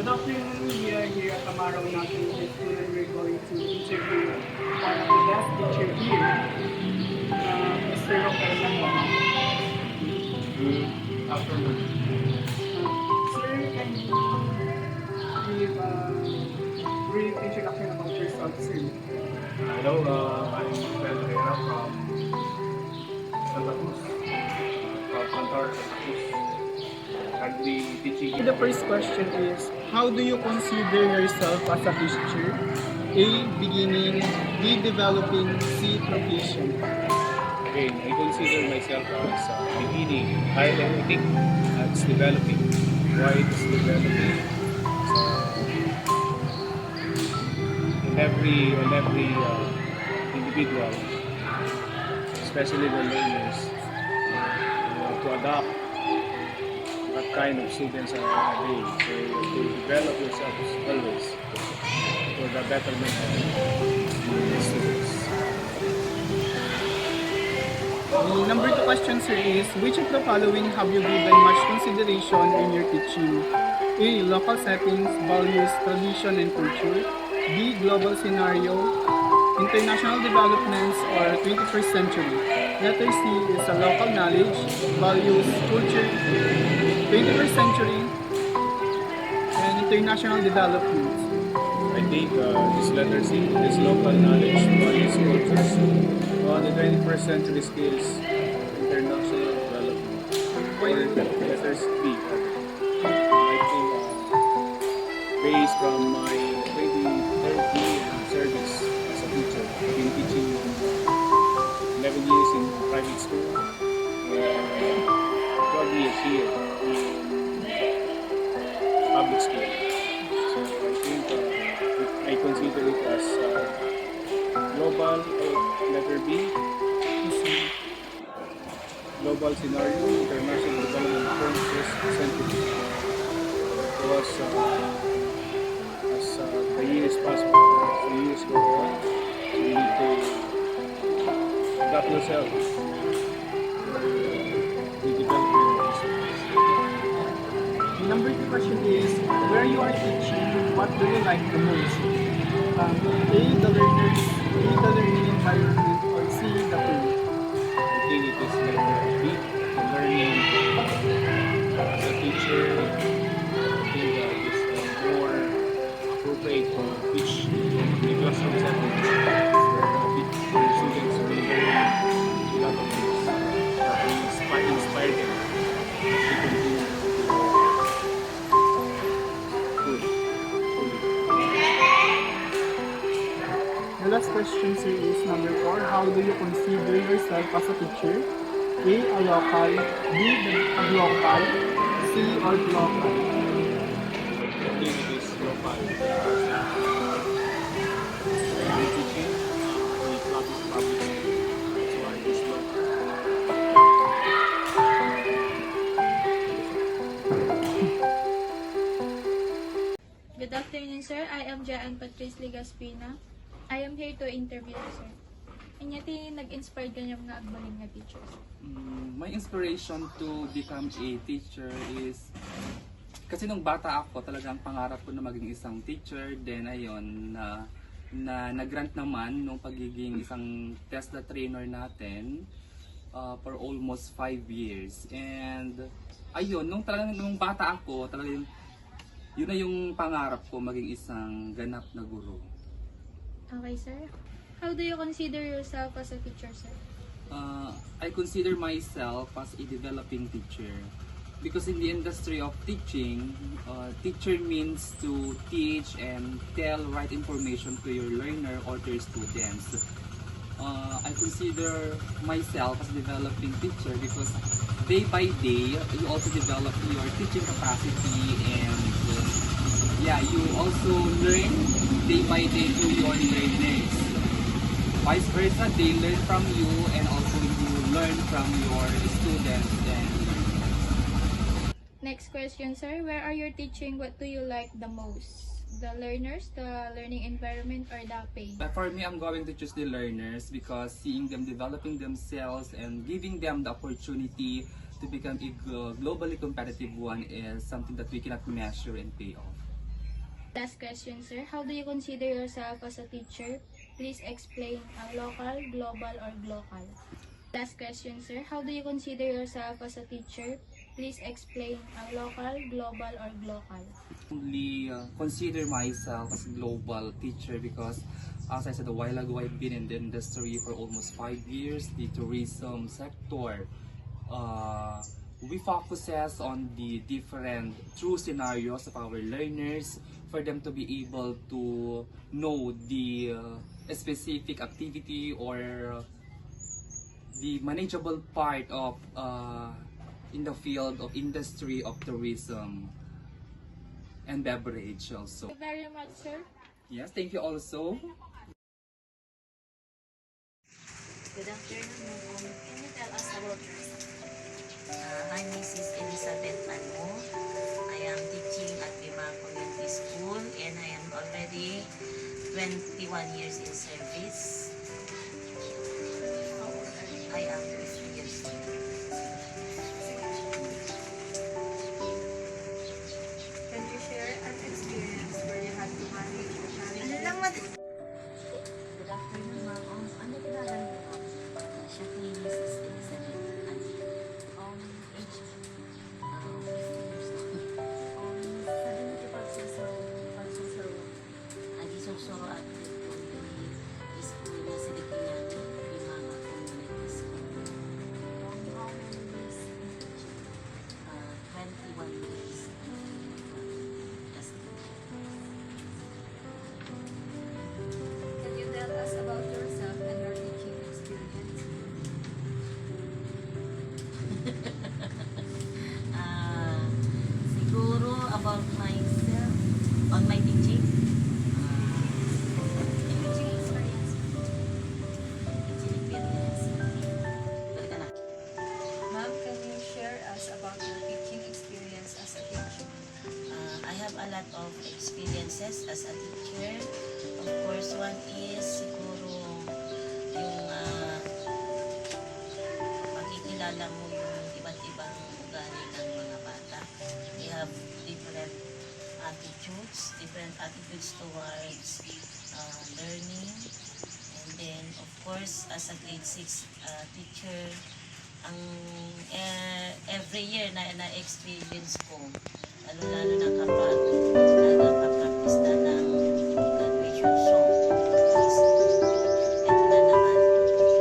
Good afternoon. We are here at Amaro National High School and we're going to interview one of the best teacher here, Mr. Roque Lamona. Good afternoon. Sir, can you give a brief introduction about yourself, sir? Hello, I'm Miguel Herrera from Santa Cruz, from Cantar, Santa Cruz. Currently teaching. The first question is, how do you consider yourself as a teacher? A. Beginning. B. Developing. C. Profession. Again, I consider myself as beginning, highlighting, it's developing. Why it is developing? On every individual, especially the learners, to adapt what kind of students are they. So to develop yourselves always for the betterment of the students. The number two question, sir, is which of the following have you given much consideration in your teaching? A. Local settings, values, tradition, and culture. B. Global scenario, international developments, or 21st century. Letter C is a local knowledge, values, culture, 21st century, and international developments. I think this letter C is local knowledge, values, cultures, the 21st century skills, international development. Or letters B. I think based from my 23rd year in service as a teacher, I've been teaching 11 years in private school, 12 years here in public school. So I think I consider it as global, letter B, global scenario, international development process century. Because as the years pass by, as the years go on, so you need to adapt yourself for the development of students. The number two question is where you are teaching, what do you like the most? A. The learners, B. The learning environment, or C. The food. I think it is letter B, the learning as a teacher. I think it is more appropriate to teach in the classroom setting where students will learn a lot of things that will inspire them as they continue to The last question, sir, is number four. How do you consider yourself as a teacher? A. A local, B. A global, C. Or global. I think it is local because I'm teaching in classes public school. That's why it is local. Good afternoon, sir. I am Jaan Patrice Ligaspina. I am here to interview you, sir. Inyati nag-inspired ka mga agbalin nga teachers. My inspiration to become a teacher is kasi nung bata ako talagang pangarap ko na maging isang teacher. Then ayun na nag-grant naman nung pagiging isang TESDA trainer natin for almost 5 years. And ayun, nung bata ako, talagang yun na yung pangarap ko, maging isang ganap na guro. Okay, sir. How do you consider yourself as a teacher, sir? I consider myself as a developing teacher because in the industry of teaching, teacher means to teach and tell right information to your learner or to your students. I consider myself as a developing teacher because day by day you also develop your teaching capacity and you also learn day by day to your learners. Vice versa, they learn from you and also you learn from your students. And Next question, sir. Where are you teaching? What do you like the most? The learners, the learning environment, or the pay? but for me, I'm going to choose the learners because seeing them developing themselves and giving them the opportunity to become a globally competitive one is something that we cannot measure and pay off. Last question, sir. How do you consider yourself as a teacher? Please explain. Local, global, or glocal? Last question, sir. How do you consider yourself as a teacher? Please explain. Local, global, or glocal? Only consider myself as a global teacher because, as I said a while ago, I've been in the industry for almost 5 years. The tourism sector, we focuses on the different true scenarios of our learners for them to be able to know the specific activity or the manageable part of in the field of industry of tourism and beverage also. Thank you very much, sir. Yes, thank you also. Good afternoon, ma'am. Can you tell us about yourself? I'm Mrs. Elizabeth Anmo. I am teaching at Lima Community School and I am already 21 years in service. How old are you? I am 50 years old. Can you share an experience where you had to manage a challenging Good afternoon, ma'am. Ano kilala niyo, ma'am? Siya po yung Mrs. Elizabeth Anmo. Age 50 years old. Sabi mo ito pagsusuro. Agisosoro at ito yung school na sa Dikinano, Lima Community School. How many years in teaching? 21 years. As Can you tell us about yourself and your teaching experience? Siguro about myself on my teaching. Teaching experience. Teaching experience. Balik ka na. Ma'am, can you share us about your teaching experience as a teacher? I have a lot of experiences as a teacher. Of course, one is siguro yung makikilala mo yung iba't ibang ugali ng mga bata. They have different attitudes towards learning. And then, of course, as a grade 6 teacher, ang every year na na-experience ko, lalo-lalo na kapag nagpa-practice na ng graduation song. Ito na naman,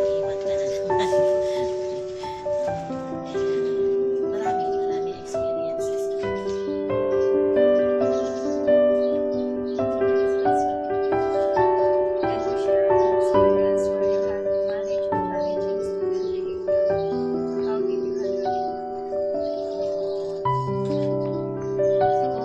iiwan ka na naman. Marami experiences. Can you share an experience where you had to manage a challenging student behavior? How did you handle it? Siguro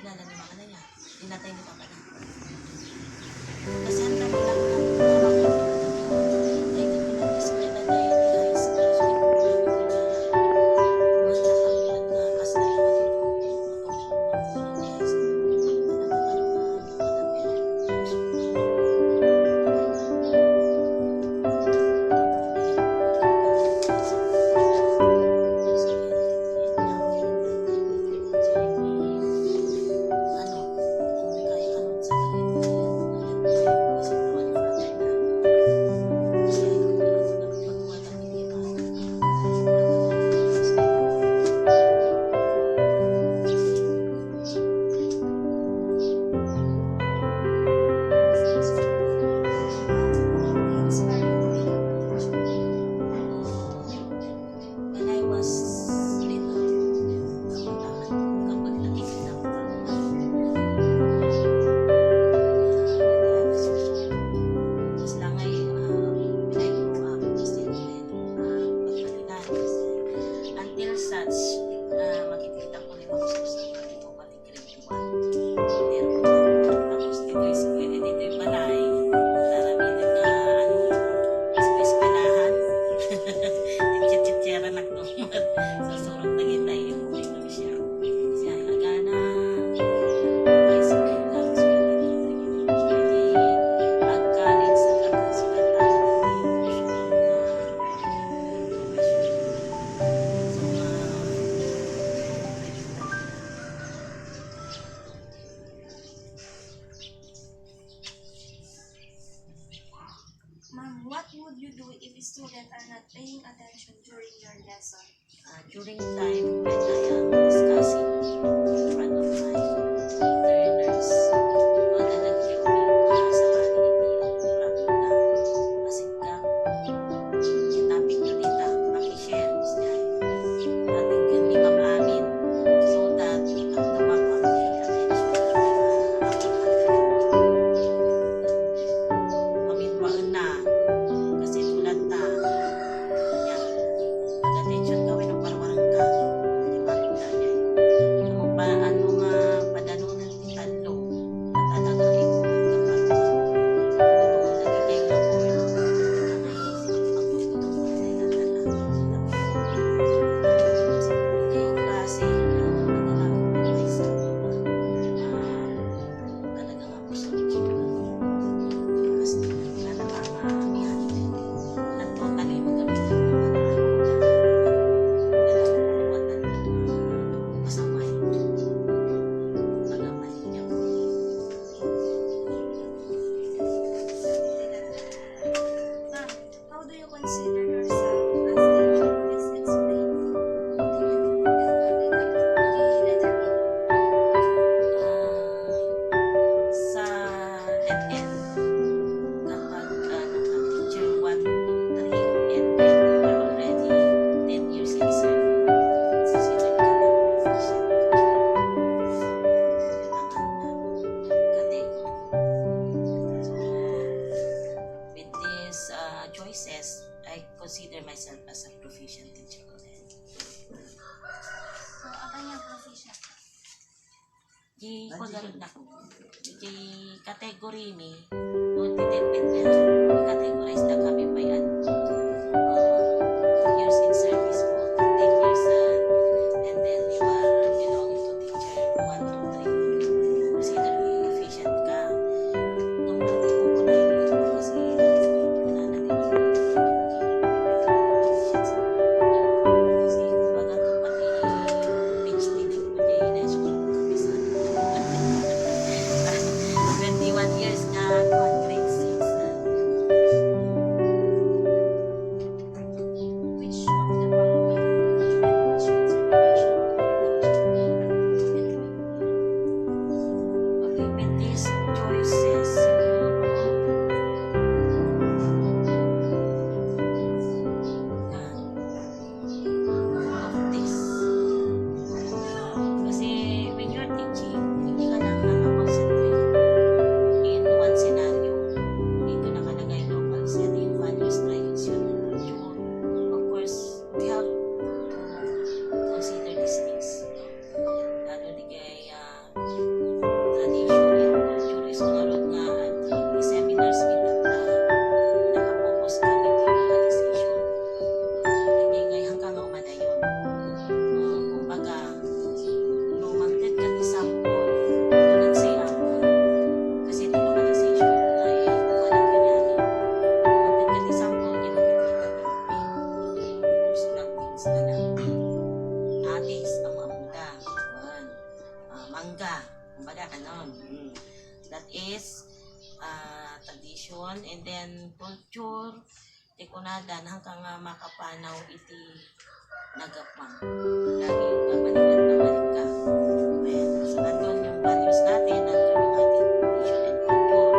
kilala ni mga niya. Dinatay ni Papa na. Kasi ang dami lang ng mga ay di pinag-display na dahil di high school. So, di ko namin kilala. Mga nakalimutan na kasi na naman ito. When I was little, kapag nakikita ko as lang ay when I grew up, still pagmalinan. Until such, makikita ko rin ako sa pati ko pati grade 1. Tapos dito yung balay, marami eskwelahan. Titya-titya na nagtumad. So, surong na kita yung kung siya. Siya nagana. High school lang. Pwede mag-college sa kakasulat. Ma'am, what would you do if students are not paying attention during your lesson? During time when I am discussing in front of my learners, nag-theory sa paninipi ang program na masigka. Yung topic na dita, makishare siya. Ating yun ni Ma'am Amin so that ang tumakot pay attention. Paminwaan na kasi tulad ta. Yan. Pag-attention gawin ng parwarang ka. Di ba? Ano pa, ano nga padanunan ti tadlo. At talaga kapag nagiging na po ay klase nagagamit ay sa talaga nga po sa mas na nakakamihan na totally magamitan ng masama yung pagamay niya. Ma'am, how do you consider yourself as teacher? Please explain. Letter B. Sa DepEd, kapag teacher 1 to 3 and then you are already 10 years in service, considered ka na proficient category. So, with these choices, I consider myself as a proficient teacher. So, ang kanyang proficient. Di pagalit na ko. Di category ni no depend na categorize na kami by years in service mo 10 years and then you are belonging to teacher 1 to 3 consider proficient ka nung pati ko ko na yun kasi wala na din kasi baga to pati PhD din ko di na school professor 21 years nga grade 6 and then culture, ti kunadan hanggang nga makapanaw iti nagapang. Lagi yung balikan na balik ka. Well, so nandun yung values natin, nandun yung ating tradition and culture.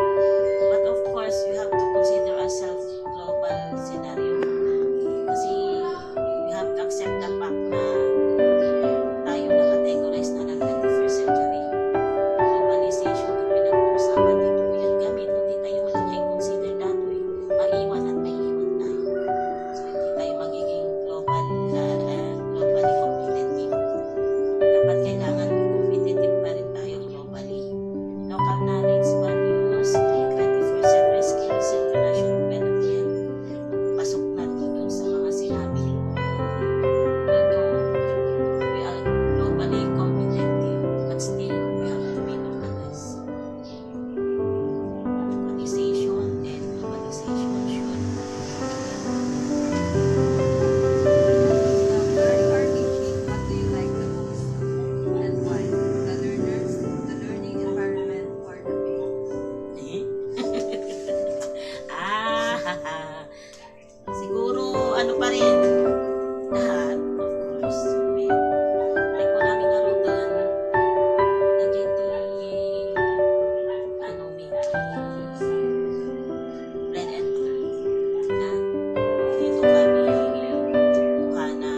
But of course, we have to consider ourselves global scenario. Kasi we have to accept the fact na tayo na-categorize na ng 21st century. Globalization yung pinag-uusapan dito. Yan kami, hindi tayo mag-consider datoy. Maiwan at maiiwan tayo. So, hindi tayo magiging globally competitive. Dapat kailangan competitive pa rin tayo globally. Local knowledge, values, 21st century skills, international development. Pasok na dun sa mga sinabi. Although we are globally competitive, but still we have to be localized. Localization and globalization should During our teaching, what do you like the most? And why? The learners, the learning environment, or the siguro ano pa rin lahat, of course. Like ko namin nga doon, nandiyan ano, may bread and na dito kami kuha na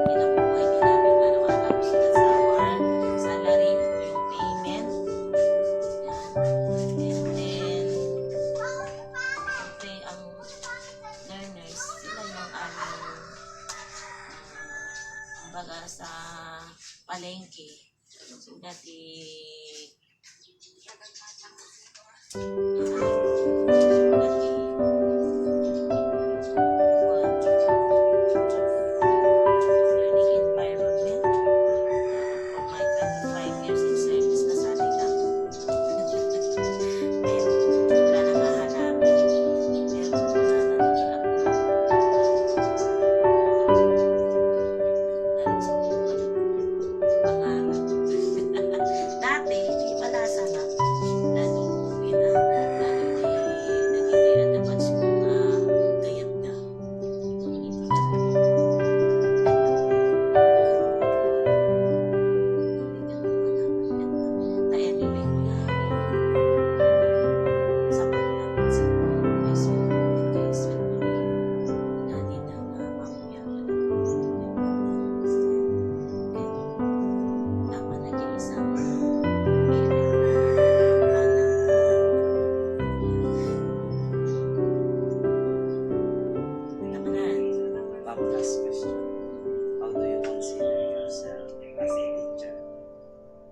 kinabuhay din namin araw-araw sa our salary, yung payment. Yan. And then, siyempre, ang learners, sila yung aming baga sa palengke. So, dati learning environment for my 25 years in service na sana lang. And wala nang hahanapin. Pero wala na nagsilap doon. Dahil siguro pangarap. Dati, di malasa na. Lalo uwi na. Lalo nagiging at dapat siguro gayat na. Hindi ka na anyway ko na sapat namin siguro is because natin ang mamuyaman tama na dyan isang tama na. Last question. How do you consider yourself as a teacher?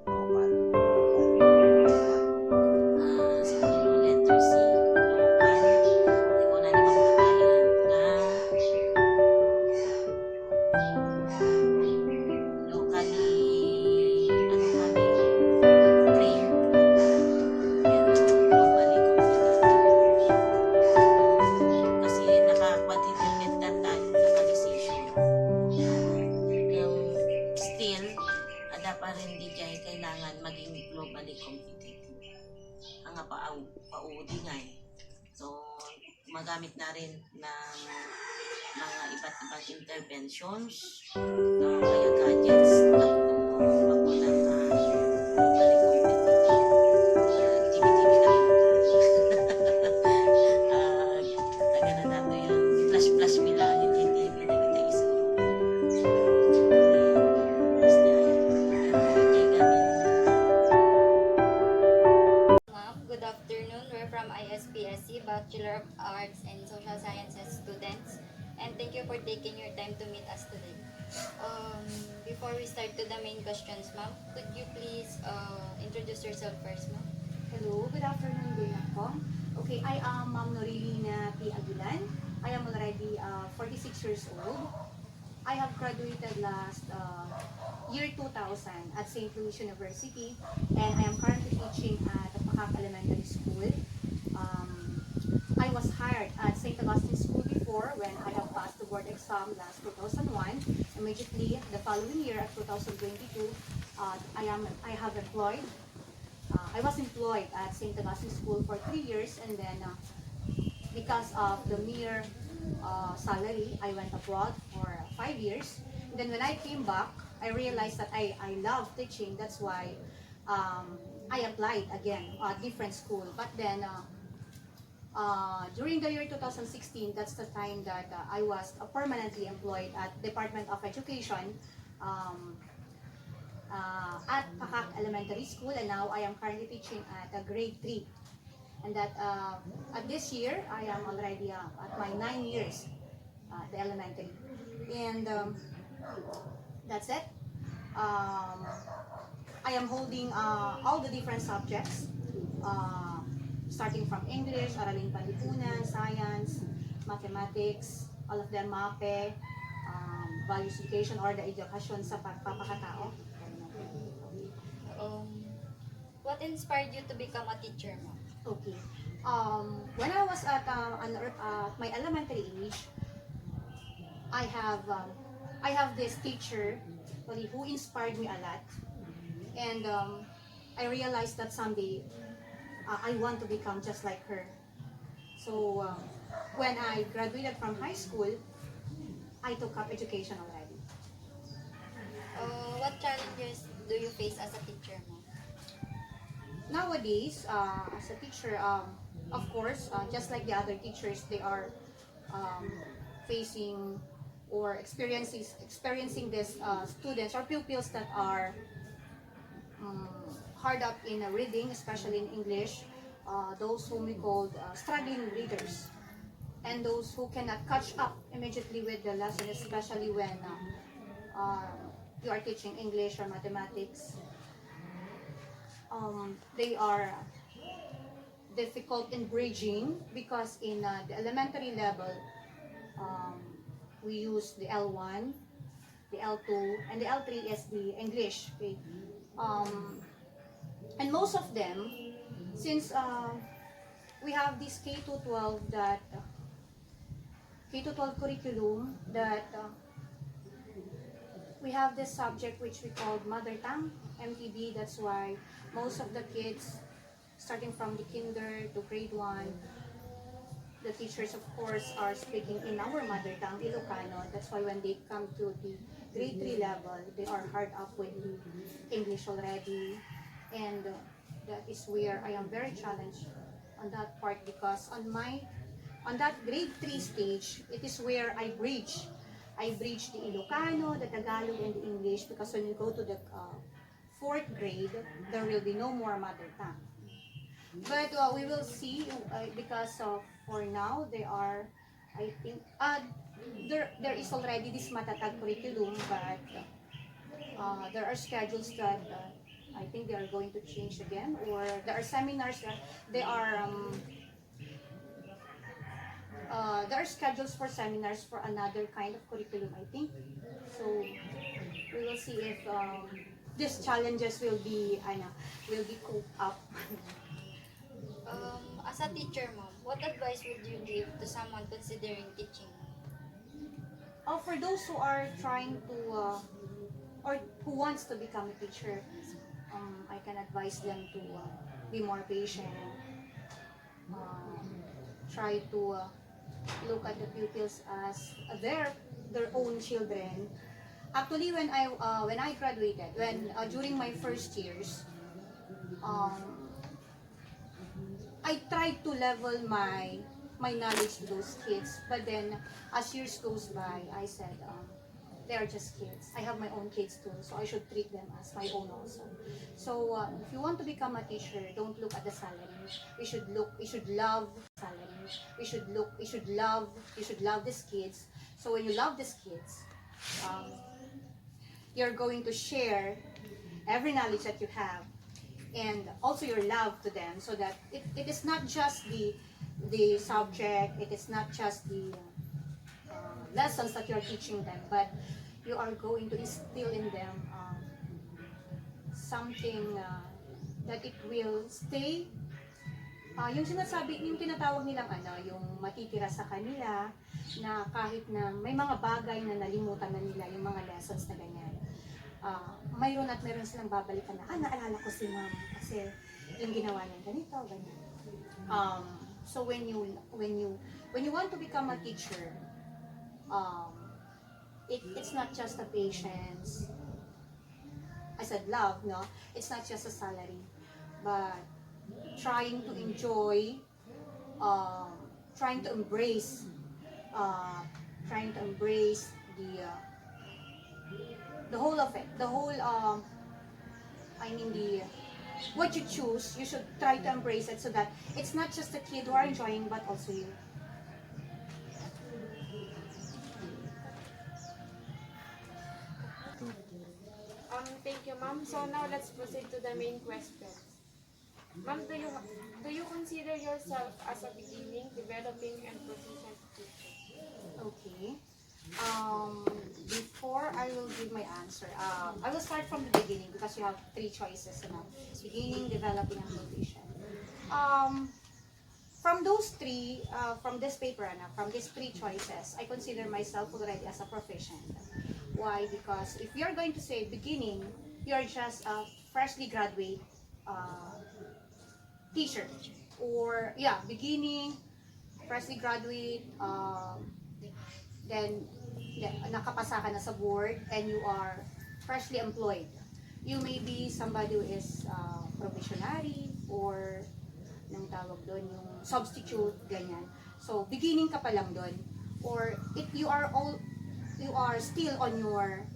Local. Sa letter C, local. Di ko na naman patayin na locally, ano kami, trained, pero globally competitive. Kasi naka-quantitative that time, localization. Yung still, ada pa rin di kaya kailangan maging globally competitive. Ang paudi nga eh. So, magamit na rin ng mga iba't ibang interventions, kaya gadgets, magulang na globally competitive. TV-TV kami. Taga na nato yun. Flash-flash mila, hindi TV na kita iso. Good afternoon. We're from ISPSC, Bachelor of Arts and Social Sciences students. And thank you for taking your time to meet us today. Before we start to the main questions, ma'am, could you please introduce yourself first, ma'am? Hello, good afternoon din ako. Okay, I am Ma'am Norilina P. Aguilan. I am already 46 years old. I have graduated last year 2000 at St. Louis University, and I am currently teaching at the Pacac Elementary School. I was hired at St. Augustine School before when I have passed the board exam last 2001. Immediately the following year at 2022, I have employed I was employed at St. Augustine School for 3 years, and then because of the mere salary. I went abroad for 5 years. Then when I came back, I realized that I love teaching. That's why I applied again at different school. But then during the year 2016, that's the time that I was permanently employed at Department of Education at Pakak Elementary School, and now I am currently teaching at grade 3. And that at this year, I am already at my 9 years at the elementary. And that's it. I am holding all the different subjects, starting from English, Aralin Panlipunan, Science, Mathematics, all of them, MAPE, Values Education, or the Edukasyon sa Pagpapakatao. What inspired you to become a teacher, ma'am? Okay. When I was at my elementary age, I have this teacher who inspired me a lot, and I realized that someday I want to become just like her. So when I graduated from high school, I took up education already. What challenges do you face as a teacher, ma'am? Nowadays, as a teacher, of course, just like the other teachers, they are facing or experiencing these students or pupils that are hard up in reading, especially in English, those whom we call struggling readers, and those who cannot catch up immediately with the lesson, especially when you are teaching English or mathematics. They are difficult in bridging because in the elementary level, we use the L1, the L2, and the L3 is the English. Okay? And most of them, since we have this K-12 that K-12 curriculum that we have this subject which we call Mother Tongue, MTB. That's why most of the kids, starting from the kinder to grade 1, the teachers, of course, are speaking in our mother tongue, Ilocano. That's why when they come to the grade 3 level, they are hard up with the English already. And that is where I am very challenged on that part, because on that grade 3 stage, it is where I bridge the Ilocano, the Tagalog, and the English, because when you go to the 4th grade, there will be no more mother tongue. But we will see, because for now, they are, I think, there is already this Matatag curriculum, but there are schedules that I think they are going to change again, or there are seminars that they are, there are schedules for seminars for another kind of curriculum, I think. So we will see if these challenges will be coped up. As a teacher, ma'am, what advice would you give to someone considering teaching? For those who are trying to, or who wants to become a teacher, I can advise them to be more patient, try to look at the pupils as their own children. Actually, when I graduated, during my first years, I tried to level my knowledge to those kids, but then as years goes by, I said, they are just kids. I have my own kids too, so I should treat them as my own also. So if you want to become a teacher, don't look at the salary. You should love salary. You should love these kids. So when you love these kids, you're going to share every knowledge that you have, and also your love to them, so that it is not just the subject, it is not just the lessons that you're teaching them, but you are going to instill in them something that it will stay, yung tinatawag nilang yung matitira sa kanila, na kahit na may mga bagay na nalimutan na nila, yung mga lessons na ganyan, mayroon silang babalikan na, naalala ko si ma'am kasi yung ginawa niya ganito, ganyan. So when you want to become a teacher, it's not just a patience. I said love, no? It's not just a salary, but trying to enjoy, um, trying to embrace, uh, trying to embrace the whole of it, the whole I mean the what you choose, you should try to embrace it so that it's not just the kid who are enjoying, but also you. Thank you, ma'am. So now let's proceed to the main questions. Ma'am, do you consider yourself as a beginning, developing, and proficient teacher? Okay. Before I will give my answer, I will start from the beginning because you have three choices, you know. It's beginning, developing, and proficient. From those three, from this paper, from these three choices, I consider myself already as a proficient. Why? Because if you're going to say beginning, you're just a freshly graduate teacher. Or, yeah, beginning, freshly graduate, then yeah, nakapasa ka na sa board and you are freshly employed. You may be somebody who is probationary or nang tawag doon, yung substitute, ganyan. So, beginning ka pa lang doon. Or if you are still on your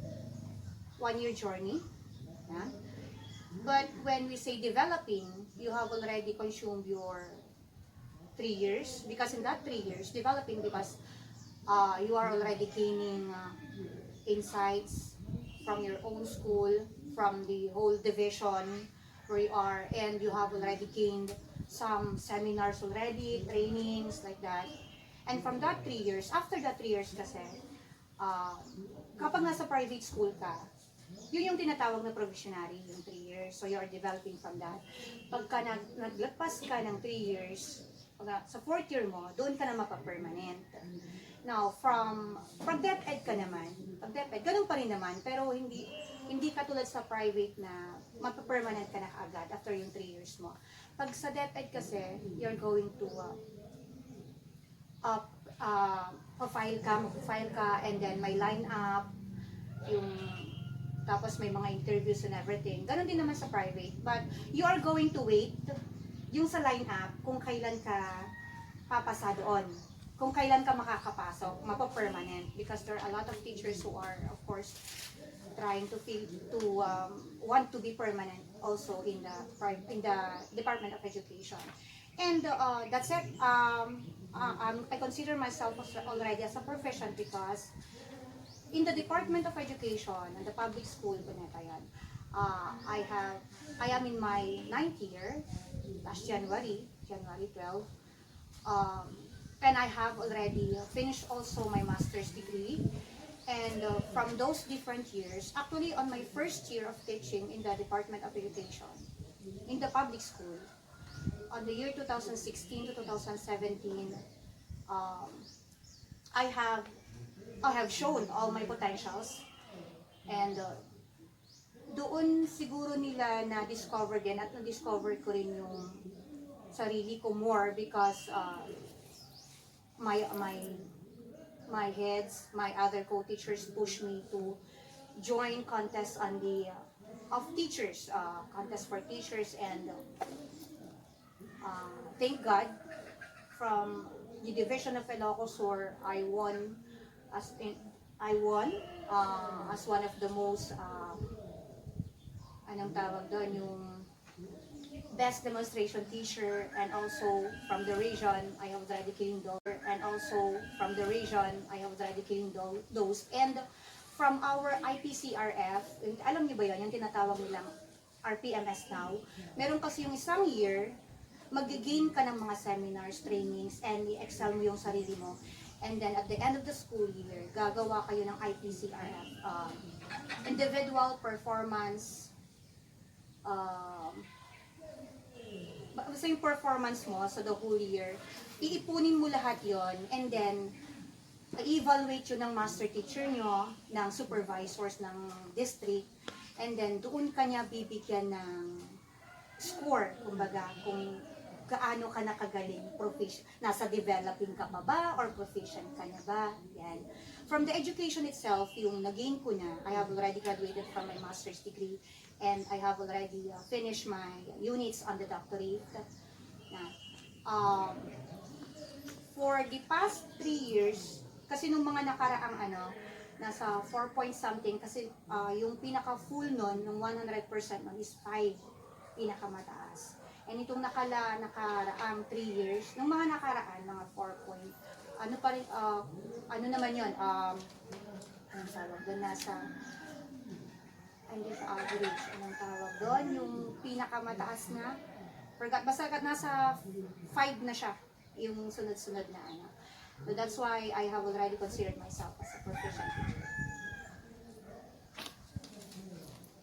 1-year journey. Yeah? But when we say developing, you have already consumed your 3 years. Because in that 3 years, developing because you are already gaining insights from your own school, from the whole division where you are, and you have already gained some seminars already, trainings like that. And from that 3 years, after that 3 years kasi, kapag nasa private school ka, yun yung tinatawag na provisionary, yung 3 years. So you are developing from that. Pagka naglagpas ka ng 3 years, sa 4th year mo, doon ka na mapapermanent. Now, from DepEd ka naman, pag DepEd, ganun pa rin naman, pero hindi katulad sa private na mapapermanent ka na agad after yung 3 years mo. Pag sa DepEd kasi, you're going to file ka, and then may line up, tapos may mga interviews and everything. Ganon din naman sa private. But you are going to wait yung sa line up kung kailan ka papasa doon. Kung kailan ka makakapasok, mapapermanent. Because there are a lot of teachers who are, of course, trying to want to be permanent also in the Department of Education. And that's it. I consider myself already as a profession because in the Department of Education and the public school, I am in my 9th year, last January 12, and I have already finished also my master's degree. And from those different years, actually on my first year of teaching in the Department of Education, in the public school, on the year 2016 to 2017, I have shown all my potentials, and doon siguro nila na-discover din at na-discover ko rin yung sarili ko more because my heads, my other co-teachers push me to join contests on the of teachers, contest for teachers, and thank God from the division of Ilocos Sur, I won as one of the most anong tawag doon, yung best demonstration teacher, and also from the region I have already gained those, and from our IPCRF, alam niyo ba yun, yung tinatawag nilang RPMS now, meron kasi yung isang year mag-gain ka ng mga seminars, trainings, and i-excel mo yung sarili mo. And then at the end of the school year, gagawa kayo ng IPCRF, individual performance, basta yung performance mo sa the whole year, iipunin mo lahat yon, and then i-evaluate yun ng master teacher nyo, ng supervisors ng district, and then doon kanya bibigyan ng score, kumbaga, kung gaano ka nakagaling, nasa developing ka pa ba or proficient ka na ba? Yan. From the education itself, yung nagain ko na, I have already graduated from my master's degree and I have already finished my units on the doctorate. For the past 3 years, kasi nung mga nakaraang nasa 4 point something, kasi yung pinaka full nun, nung 100% nun is 5, pinakamataas. And itong nakaraang 3 years, nung mga nakaraan, mga 4 point, ano naman yun, anong tawag doon, hindi sa average, anong tawag doon, yung pinakamataas na, basta nasa 5 na siya, yung sunod-sunod na So that's why I have already considered myself as a proficient teacher.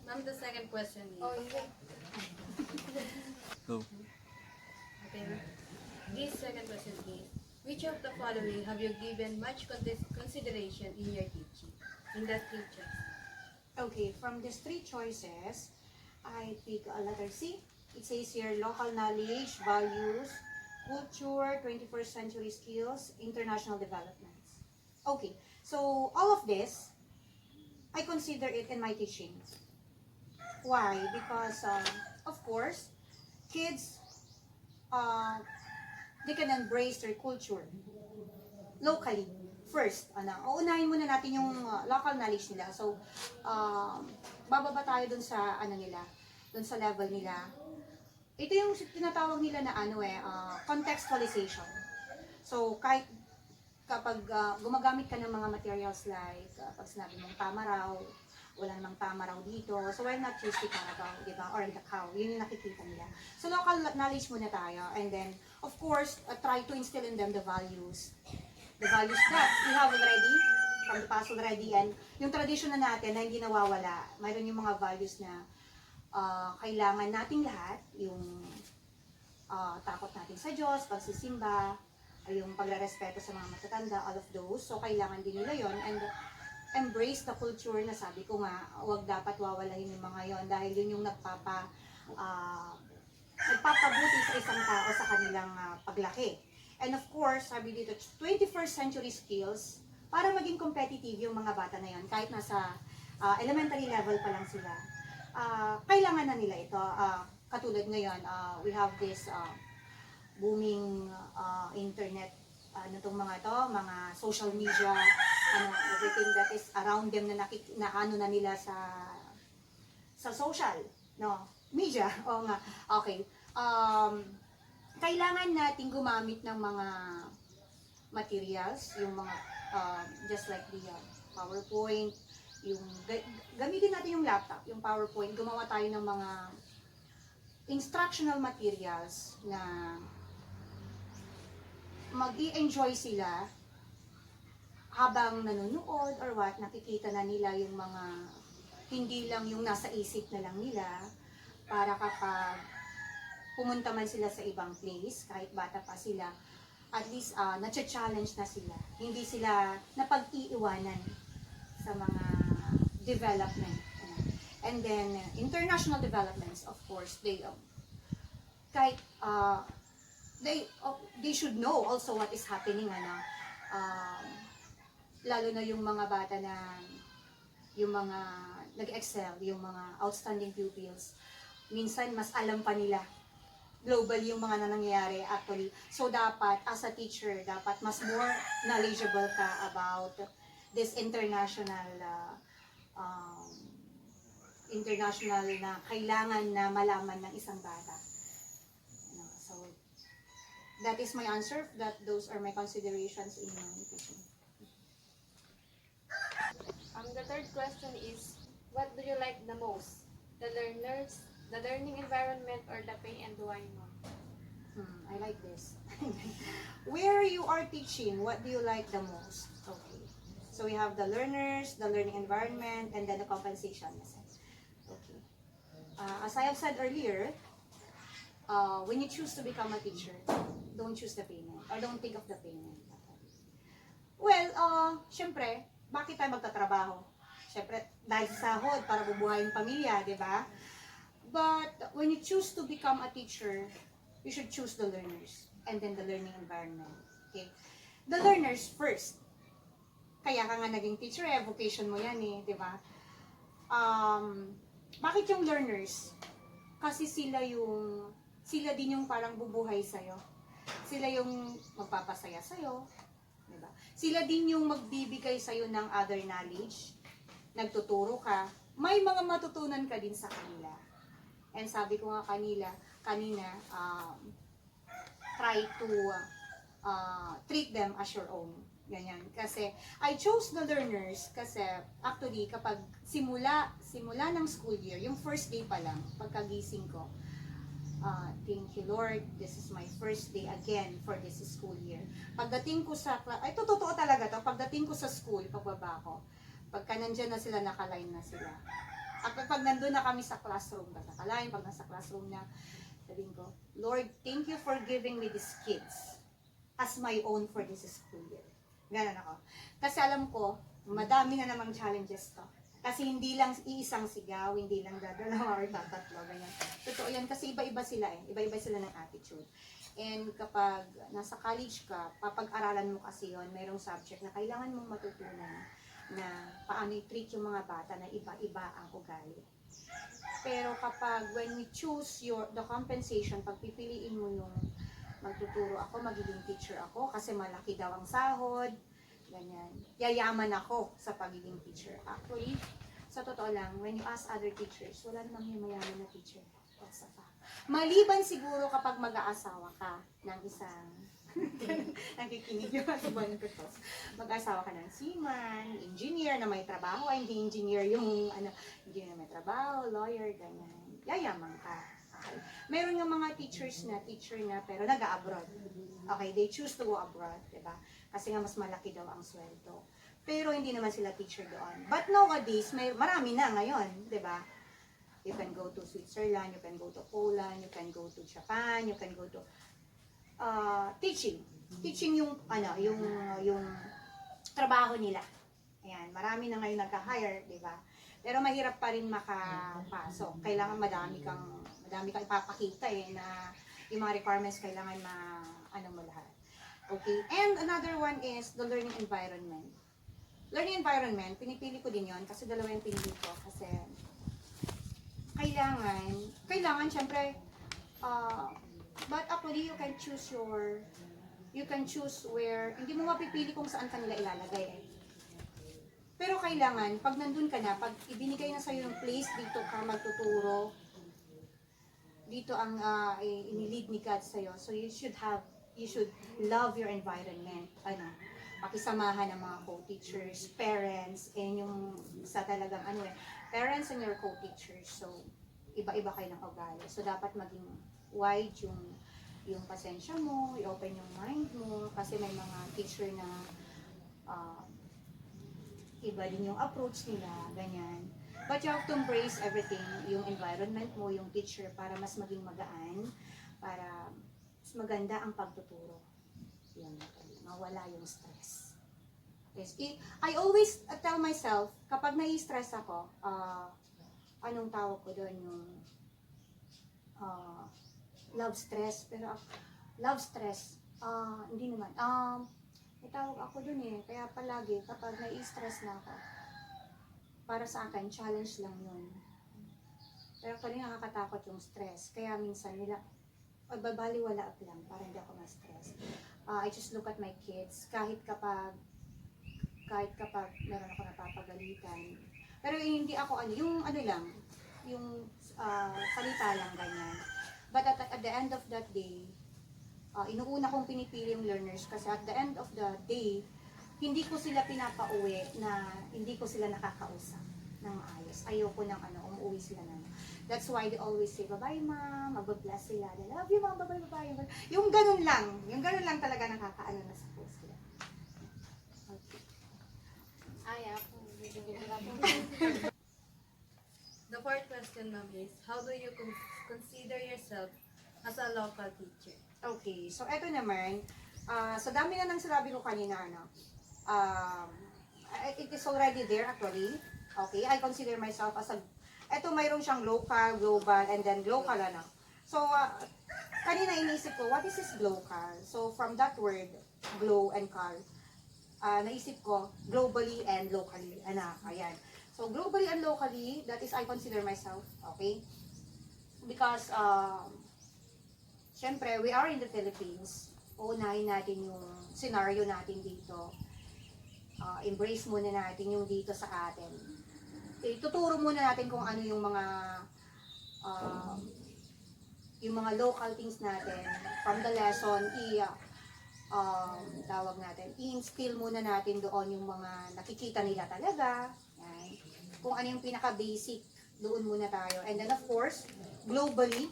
Ma'am, the second question is... Oh, yeah. Go. Okay. This second question is, which of the following have you given much consideration in your teaching? In the teachers? Okay, from these 3 choices, I pick a letter C. It says here, local knowledge, values, culture, 21st century skills, international developments. Okay, so all of this, I consider it in my teaching. Why? Because, of course, kids, they can embrace their culture locally. First, uunahin muna natin yung local knowledge nila. So, bababa tayo dun sa, dun sa level nila. Ito yung tinatawag nila na contextualization. So, kahit kapag gumagamit ka ng mga materials like, pag sinabi mong tama raw, wala namang tama raw dito, so why not use the Carabao, di ba? Or the cow, yun yung nakikita nila. So, local knowledge muna tayo. And then, of course, try to instill in them the values. The values that we have already, from the past already, and yung tradition na natin na hindi nawawala, mayroon yung mga values na kailangan nating lahat, yung takot natin sa Diyos, pagsisimba, yung pagrerespeto sa mga matatanda, all of those. So, kailangan din nila yon and embrace the culture na sabi ko nga, huwag dapat wawalahin yung mga yon dahil yun yung nagpapabuti sa isang tao sa kanilang paglaki. And of course, sabi dito, 21st century skills, para maging competitive yung mga bata na yon kahit nasa elementary level pa lang sila. Kailangan na nila ito. Katulad ngayon, we have this booming internet, mga social media, everything that is around them na nila sa social, media. O nga, okay. Kailangan natin gumamit ng mga materials, yung mga, just like the PowerPoint, gamitin natin yung laptop, yung PowerPoint, gumawa tayo ng mga instructional materials na mag-i-enjoy sila habang nanonood or what, nakikita na nila yung mga, hindi lang yung nasa isip na lang nila, para kapag pumunta man sila sa ibang place, kahit bata pa sila, at least na-challenge na sila. Hindi sila napag-iiwanan sa mga development. And then, international developments, of course, they should know also what is happening, lalo na yung mga bata na, yung mga nag-excel, yung mga outstanding pupils, minsan mas alam pa nila globally yung mga nangyayari actually. So dapat, as a teacher, dapat mas more knowledgeable ka about this international na kailangan na malaman ng isang bata. So, that is my answer. Those are my considerations in my teaching. The third question is, what do you like the most? The learners, the learning environment, or the pay and why not? I like this. Where you are teaching, what do you like the most? Okay. So we have the learners, the learning environment, and then the compensation. Okay. As I have said earlier, when you choose to become a teacher, don't choose the payment or don't think of the payment. Well, syempre, bakit tayo magtatrabaho? Syempre, dahil sa sahod para bubuhayin yung pamilya, di ba? But when you choose to become a teacher, you should choose the learners and then the learning environment. Okay? The learners first. Kaya ka nga naging teacher vocation mo yan di ba? Bakit yung learners? Kasi sila din yung parang bubuhay sa'yo. Sila yung magpapasaya sa'yo. Diba? Sila din yung magbibigay sa'yo ng other knowledge. Nagtuturo ka. May mga matutunan ka din sa kanila. And sabi ko nga kanina, try to treat them as your own. Ganyan. Kasi, I chose the learners kasi actually kapag simula ng school year, yung first day pa lang, pagkagising ko, thank you Lord, this is my first day again for this school year. Pagdating ko sa, ito totoo talaga to, pagdating ko sa school, pagbaba ko, pagka nandyan na sila, nakaline na sila. At pag nandun na kami sa classroom, nakaline, pag nasa classroom na, sabihin ko, Lord, thank you for giving me these kids as my own for this school year. Ganon ako. Kasi alam ko, madami na namang challenges to. Kasi hindi lang iisang sigaw, hindi lang dadalawa or tatatlo, ganyan. Totoo yan, kasi iba-iba sila Iba-iba sila ng attitude. And kapag nasa college ka, papag-aralan mo kasi yon, mayroong subject na kailangan mong matutunan na paano i-treat yung mga bata na iba-iba ang ugali. Pero kapag when we choose the compensation, pagpipiliin mo yung magtuturo ako, magiging teacher ako kasi malaki daw ang sahod, ganyan. Yayaman ako sa pagiging teacher. Actually, sa totoo lang, when you ask other teachers, wala namang himayaman na teacher. That's a fact. Maliban siguro kapag mag-aasawa ka ng isang nakikinig yung husband ko to. Mag-asawa ka ng seaman, engineer na may trabaho, hindi engineer yung engineer na may trabaho, lawyer, ganyan. Yayaman ka. Okay. Meron yung mga teacher na pero nag-abroad. Okay, they choose to go abroad, diba? Kasi nga mas malaki daw ang sweldo. Pero hindi naman sila teacher doon. But nowadays, marami na ngayon, diba? You can go to Switzerland, you can go to Poland, you can go to Japan, you can go to teaching. Teaching yung yung trabaho nila. Ayan, marami na ngayon nagka-hire, diba? Pero mahirap pa rin makapasok. Kailangan madami kang ipapakita na yung mga requirements kailangan mo lahat. Okay? And another one is the learning environment. Learning environment, pinipili ko din yon kasi dalawa yung pinili ko. Kasi kailangan syempre, but actually you can choose where, hindi mo mapipili kung saan kanila ilalagay Pero kailangan, pag nandun ka na, pag ibinigay na sa'yo yung place, dito ka magtuturo, dito ang inilid ni God sa'yo. So you should love your environment. Pakisamahan ng mga co-teachers, parents, and yung sa talagang parents and your co-teachers. So, iba-iba kayo ng ugali. So, dapat maging wide yung pasensya mo, i-open yung mind mo, kasi may mga teacher na iba din yung approach nila, ganyan. But you have to embrace everything, yung environment mo, yung teacher, para mas maging magaan, para mas maganda ang pagtuturo. Yan, mawala yung stress. Yes. I always tell myself, kapag nai-stress ako, anong tawag ko doon, yung love stress, pero love stress, hindi naman, may tawag ako doon kaya palagi kapag nai-stress na ako, para sa akin, challenge lang yun. Pero kanina nakakatakot yung stress, kaya minsan babaliwala lang para hindi ako ma-stress. I just look at my kids, kahit kapag meron ako napapagalitan. Pero hindi ako yung salita lang ganyan. But at the end of that day, inuuna kong pinipili yung learners kasi at the end of the day, hindi ko sila pinapauwi na hindi ko sila nakakausap ng maayos. Ayoko ng umuwi sila na. That's why they always say, bye-bye ma'am, mag-bless sila. I love you ma'am, bye-bye. Yung ganun lang talaga nakakaano na sa puso sila. Okay. The fourth question, ma'am, is how do you consider yourself as a local teacher? Okay, so eto naman, sa dami na nang sinabi ko kanina, it is already there actually. Okay, I consider myself as mayroon siyang local, global, and then local So, kanina inisip ko, what is this glocal? So, from that word, glow and cal, naisip ko, globally and locally. Ayan. So, globally and locally, that is, I consider myself, okay? Because, syempre, we are in the Philippines. Uunahin natin yung scenario natin dito. Embrace muna natin yung dito sa atin. Tuturo muna natin kung ano yung mga local things natin. From the lesson, tawag natin, i-instill muna natin doon yung mga nakikita nila talaga. Yan. Kung ano yung pinaka-basic, doon muna tayo. And then of course, globally,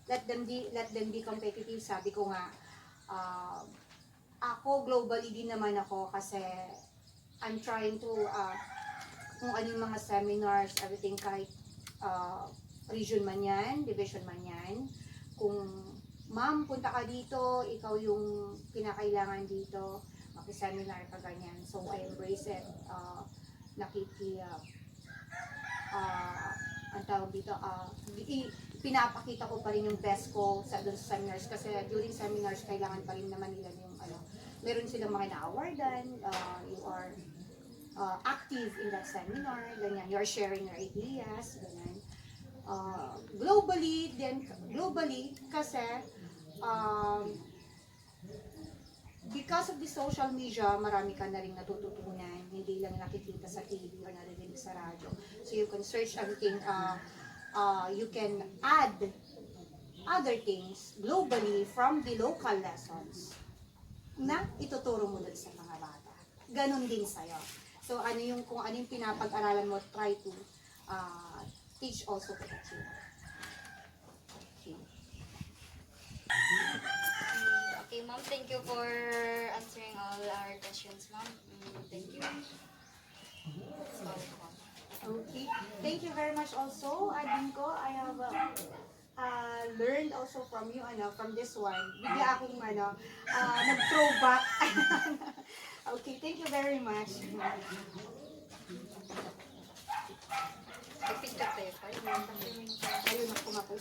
let them be competitive. Sabi ko nga, ako globally din naman ako kasi I'm trying to kung ano yung mga seminars, everything, kahit region man yan, division man yan. Kung ma'am, punta ka dito, ikaw yung pinakailangan dito, maki-seminar ka ganyan. So I embrace it. Ang tawag dito, pinapakita ko pa rin yung best ko sa doon sa seminars kasi during seminars kailangan pa rin naman nila yung meron silang mga na-awardan, you are active in that seminar, ganyan, you are sharing your ideas, ganyan. Globally kasi because of the social media, marami ka na rin natututunan, hindi lang nakikita sa TV or narinig sa radyo. So you can search everything, you can add other things globally from the local lessons na ituturo mo dun sa mga bata. Ganon din sa'yo. So kung ano yung pinapag-aralan mo, try to teach also to the children. Okay. Okay, ma'am, thank you for answering all our questions, ma'am. Thank you. That's all po. Okay. Thank you very much also, Adinko. I have learned also from you, from this one. Bigla akong, nag-throwback. Okay, thank you very much. Picture tayo. Ayun, ako